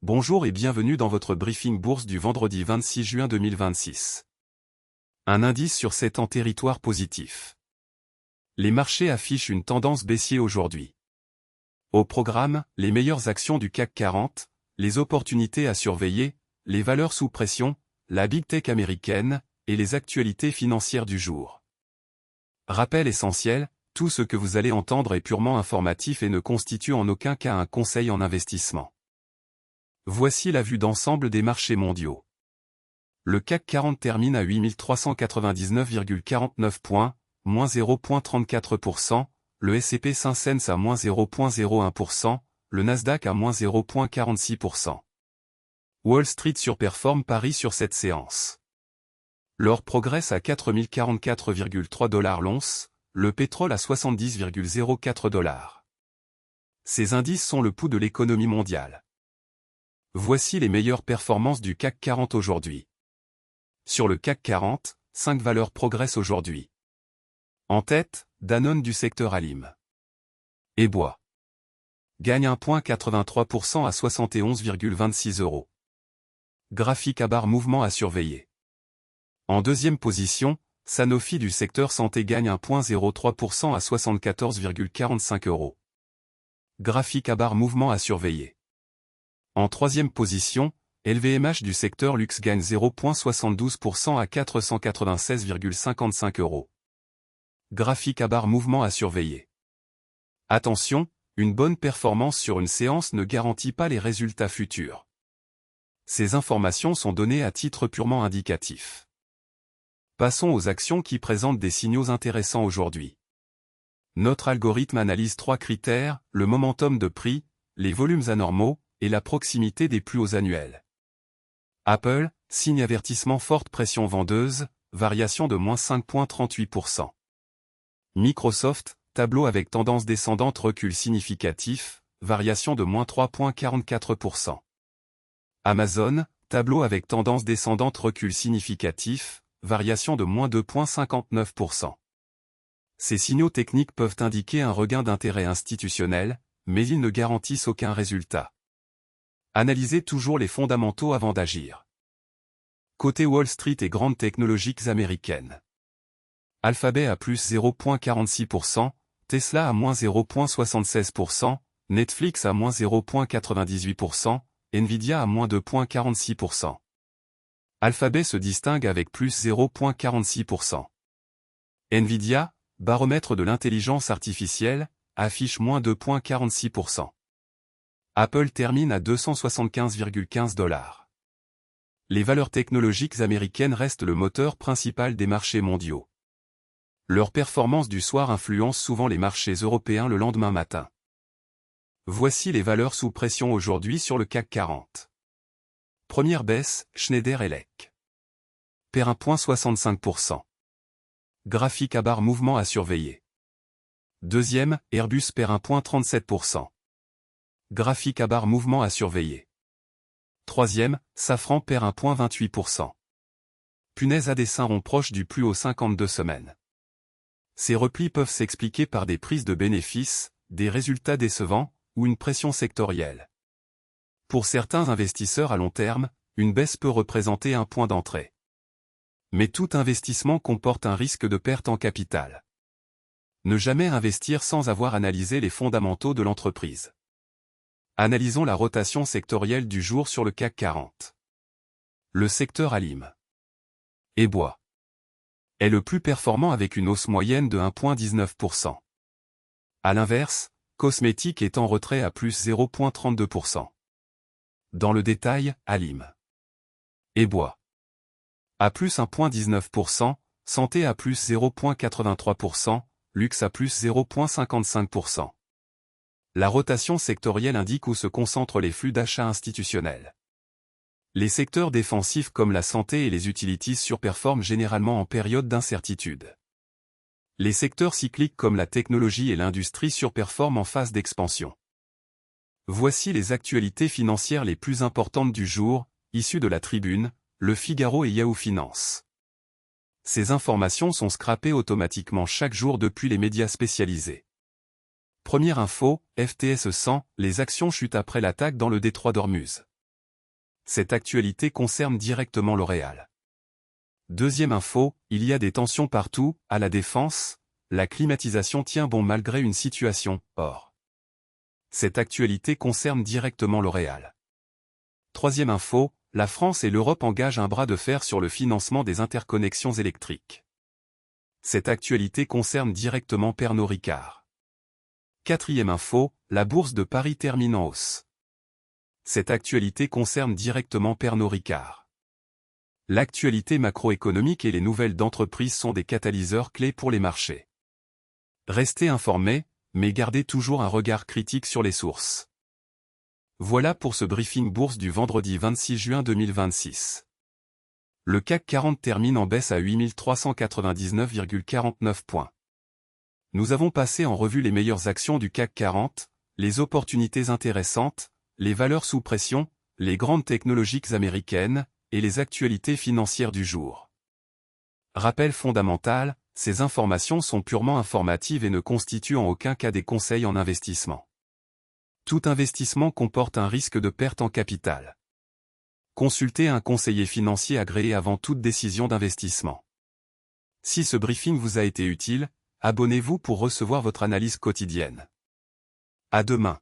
Bonjour et bienvenue dans votre briefing bourse du vendredi 26 juin 2026. Un indice sur 7 en territoire positif. Les marchés affichent une tendance baissière aujourd'hui. Au programme, les meilleures actions du CAC 40, les opportunités à surveiller, les valeurs sous pression, la big tech américaine, et les actualités financières du jour. Rappel essentiel, tout ce que vous allez entendre est purement informatif et ne constitue en aucun cas un conseil en investissement. Voici la vue d'ensemble des marchés mondiaux. Le CAC 40 termine à 8399,49 points, moins 0,34%, le S&P 500 à moins 0,01%, le Nasdaq à moins 0,46%. Wall Street surperforme Paris sur cette séance. L'or progresse à 4044,3 $ l'once, le pétrole à 70,04 $. Ces indices sont le pouls de l'économie mondiale. Voici les meilleures performances du CAC 40 aujourd'hui. Sur le CAC 40, 5 valeurs progressent aujourd'hui. En tête, Danone du secteur Alim. Et Bois. Gagne 1,83% à 71,26 €. Graphique à barre mouvement à surveiller. En deuxième position, Sanofi du secteur santé gagne 1,03% à 74,45 €. Graphique à barre mouvement à surveiller. En troisième position, LVMH du secteur luxe gagne 0,72% à 496,55 €. Graphique à barre mouvement à surveiller. Attention, une bonne performance sur une séance ne garantit pas les résultats futurs. Ces informations sont données à titre purement indicatif. Passons aux actions qui présentent des signaux intéressants aujourd'hui. Notre algorithme analyse 3 critères, le momentum de prix, les volumes anormaux, et la proximité des plus hauts annuels. Apple, signe avertissement forte pression vendeuse, variation de moins 5,38%. Microsoft, tableau avec tendance descendante recul significatif, variation de moins 3,44%. Amazon, tableau avec tendance descendante recul significatif, variation de moins 2,59%. Ces signaux techniques peuvent indiquer un regain d'intérêt institutionnel, mais ils ne garantissent aucun résultat. Analysez toujours les fondamentaux avant d'agir. Côté Wall Street et grandes technologiques américaines. Alphabet à plus 0,46%, Tesla à moins 0,76%, Netflix à moins 0,98%, Nvidia à moins 2,46%. Alphabet se distingue avec plus 0,46%. Nvidia, baromètre de l'intelligence artificielle, affiche moins 2,46%. Apple termine à 275,15 $. Les valeurs technologiques américaines restent le moteur principal des marchés mondiaux. Leur performance du soir influence souvent les marchés européens le lendemain matin. Voici les valeurs sous pression aujourd'hui sur le CAC 40. Première baisse, Schneider Electric. Perd 1,65%. Graphique à barre mouvement à surveiller. Deuxième, Airbus perd 1,37%. Graphique à barre mouvement à surveiller. Troisième, Safran perd 1,28%. Punaise à dessin rond proche du plus haut 52 semaines. Ces replis peuvent s'expliquer par des prises de bénéfices, des résultats décevants, ou une pression sectorielle. Pour certains investisseurs à long terme, une baisse peut représenter un point d'entrée. Mais tout investissement comporte un risque de perte en capital. Ne jamais investir sans avoir analysé les fondamentaux de l'entreprise. Analysons la rotation sectorielle du jour sur le CAC 40. Le secteur Alim et Bois est le plus performant avec une hausse moyenne de 1,19%. À l'inverse, cosmétique est en retrait à plus 0,32%. Dans le détail, Alim et Bois à plus 1,19%, santé à plus 0,83%, luxe à plus 0,55%. La rotation sectorielle indique où se concentrent les flux d'achat institutionnels. Les secteurs défensifs comme la santé et les utilities surperforment généralement en période d'incertitude. Les secteurs cycliques comme la technologie et l'industrie surperforment en phase d'expansion. Voici les actualités financières les plus importantes du jour, issues de la Tribune, Le Figaro et Yahoo Finance. Ces informations sont scrapées automatiquement chaque jour depuis les médias spécialisés. Première info, FTSE 100, les actions chutent après l'attaque dans le détroit d'Ormuz. Cette actualité concerne directement L'Oréal. Deuxième info, il y a des tensions partout, à la Défense, la climatisation tient bon malgré une situation hors. Cette actualité concerne directement L'Oréal. Troisième info, la France et l'Europe engagent un bras de fer sur le financement des interconnexions électriques. Cette actualité concerne directement Pernod Ricard. Quatrième info, la bourse de Paris termine en hausse. Cette actualité concerne directement Pernod Ricard. L'actualité macroéconomique et les nouvelles d'entreprise sont des catalyseurs clés pour les marchés. Restez informés, mais gardez toujours un regard critique sur les sources. Voilà pour ce briefing bourse du vendredi 26 juin 2026. Le CAC 40 termine en baisse à 8399,49 points. Nous avons passé en revue les meilleures actions du CAC 40, les opportunités intéressantes, les valeurs sous pression, les grandes technologiques américaines, et les actualités financières du jour. Rappel fondamental, ces informations sont purement informatives et ne constituent en aucun cas des conseils en investissement. Tout investissement comporte un risque de perte en capital. Consultez un conseiller financier agréé avant toute décision d'investissement. Si ce briefing vous a été utile, abonnez-vous pour recevoir votre analyse quotidienne. À demain.